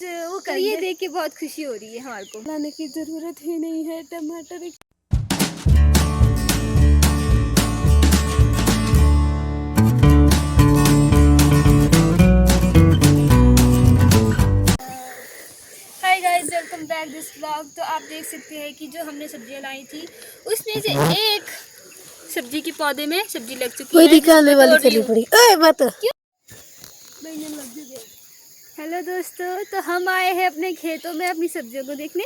तो ये देख के बहुत खुशी हो रही है हमारे को। लाने की जरूरत ही नहीं है टमाटर। Hi guys, welcome back this vlog. तो आप देख सकते हैं कि जो हमने सब्जियां लाई थी उसमें से एक सब्जी के पौधे में सब्जी लग चुकी है। निकालने वाली चली पड़ी। मत हेलो दोस्तों, तो हम आए हैं अपने खेतों में अपनी सब्जियों को देखने,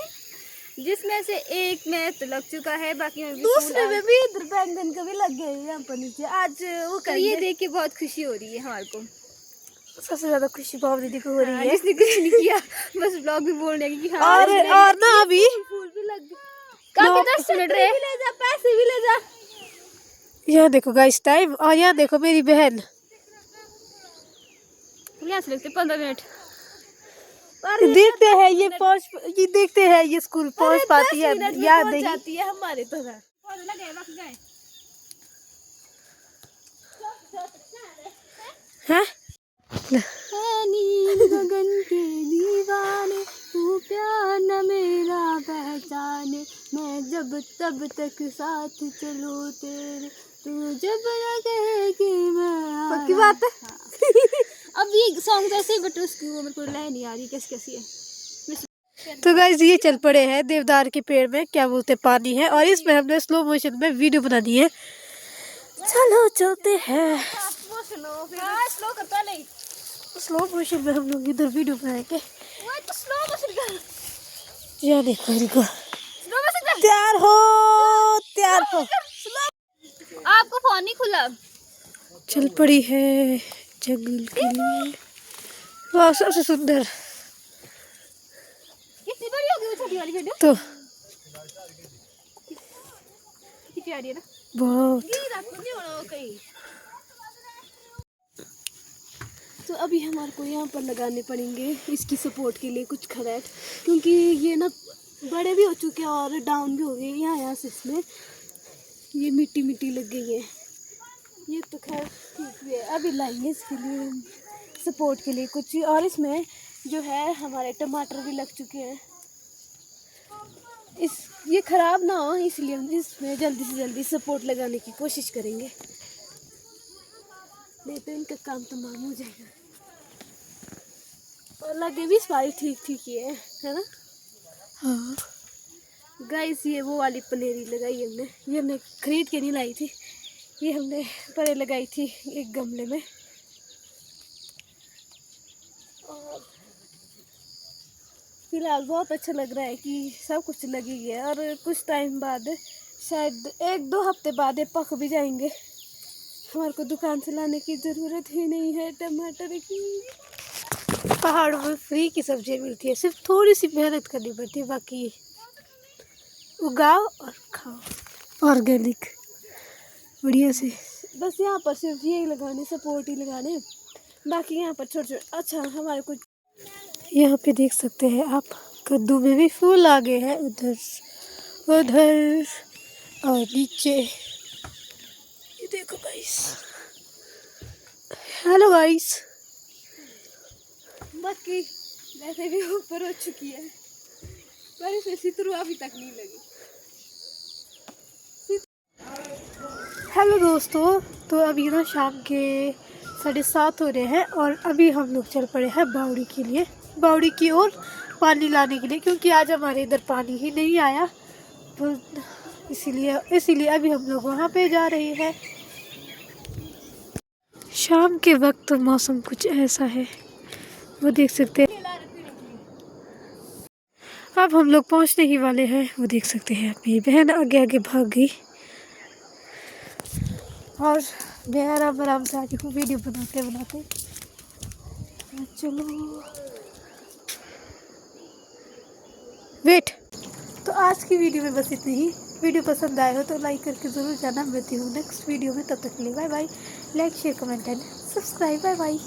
जिसमें से एक में तो लग चुका है, बाकी में भी दूसरे में भी इधर बैंगन का भी लग गए यहाँ पर नीचे। आज वो तो ये देख के बहुत खुशी हो रही है हमारे को। सबसे ज्यादा खुशी बाबू दीदी को हो रही है, जिसने कुछ नहीं किया, बस ब्लॉग भी बोलने की। हाँ, और ना अभी फूल भी लग गए। 10 मिनट रहे, ले जा, पैसे भी ले जा। यहाँ देखो गाइस टाइम, और यहाँ देखो मेरी बहन। यहाँ से लगते 15 मिनट। देखते हैं ये देखते हैं ये स्कूल पहुँच पाती है या नहीं जाती है हमारे तरह। हैं? गगन के दीवाने, तू प्यार न मेरा पहचाने, मैं जब तब तक साथ चलो तेरे, तू जब न कहे कि मैं। पक्की बात है। अब ये सॉन्ग तो ऐसे ही, बट उसकी वो मेरे को लय नहीं आ रही कैसी है। तो गाइस ये चल पड़े हैं देवदार के पेड़ में, क्या बोलते पानी है, और इसमें हमने स्लो मोशन में वीडियो बनानी है। चलो चलते हैं। स्लो मोशन में हम लोग इधर वीडियो बनाएंगे। या देखो इनको, तैयार हो। आपको फोन नहीं खुला। चल पड़ी है जंगल के लिए। वाह सबसे सुंदर। कितनी बड़ी होगी वो छोटी वाली वीडियो? तो कितनी प्यारी है ना। बहुत। तो अभी हमारे को यहाँ पर लगाने पड़ेंगे इसकी सपोर्ट के लिए कुछ खरैट, क्योंकि ये ना बड़े भी हो चुके हैं और डाउन भी हो गए। यहाँ से इसमें ये मिट्टी लग गई है। ये तो खैर ठीक भी है, अभी लाएंगे इसके लिए सपोर्ट के लिए कुछ। और इसमें जो है हमारे टमाटर भी लग चुके हैं, ये ख़राब ना हो इसलिए हम इसमें जल्दी से जल्दी सपोर्ट लगाने की कोशिश करेंगे, नहीं तो इनका काम तमाम हो जाएगा। और लगे भी सारी ठीक ही है ना। हाँ गाइस, ये वो वाली पनेरी लगाई हमने, ये हमने खरीद के नहीं लाई थी, ये हमने परे लगाई थी एक गमले में। और फिलहाल बहुत अच्छा लग रहा है कि सब कुछ लगी गया, और कुछ टाइम बाद शायद 1-2 हफ्ते बाद ये पक भी जाएंगे। हमारे को दुकान से लाने की ज़रूरत ही नहीं है टमाटर की। पहाड़ों में फ्री की सब्जियाँ मिलती है, सिर्फ थोड़ी सी मेहनत करनी पड़ती है, बाकी उगाओ और खाओ ऑर्गेनिक बढ़िया से। बस यहाँ पर सिर्फ यही लगाने, सपोर्ट ही लगाने, बाकी यहाँ पर छोटे छोटे। अच्छा हमारे कुछ यहाँ पे देख सकते हैं आप, कद्दू में भी फूल आ गए हैं, उधर और नीचे। ये देखो गाइस। Hello guys. बाकी वैसे भी ऊपर हो चुकी है, पर इसमें सितरू अभी तक नहीं लगी। हेलो दोस्तों, तो अभी ना शाम के 7:30 हो रहे हैं, और अभी हम लोग चल पड़े हैं बावड़ी की ओर पानी लाने के लिए, क्योंकि आज हमारे इधर पानी ही नहीं आया, तो इसीलिए अभी हम लोग वहाँ पे जा रहे हैं। शाम के वक्त मौसम कुछ ऐसा है, वो देख सकते हैं। अब हम लोग पहुँचने ही वाले हैं, वो देख सकते हैं। अपनी बहन आगे भाग गई, और मैं आराम से आके वीडियो बनाते। चलो वेट। तो आज की वीडियो में बस इतना ही। वीडियो पसंद आए हो तो लाइक करके ज़रूर जाना। मिलती हूँ नेक्स्ट वीडियो में, तब तक के लिए bye bye. Like share comment and subscribe. Bye bye.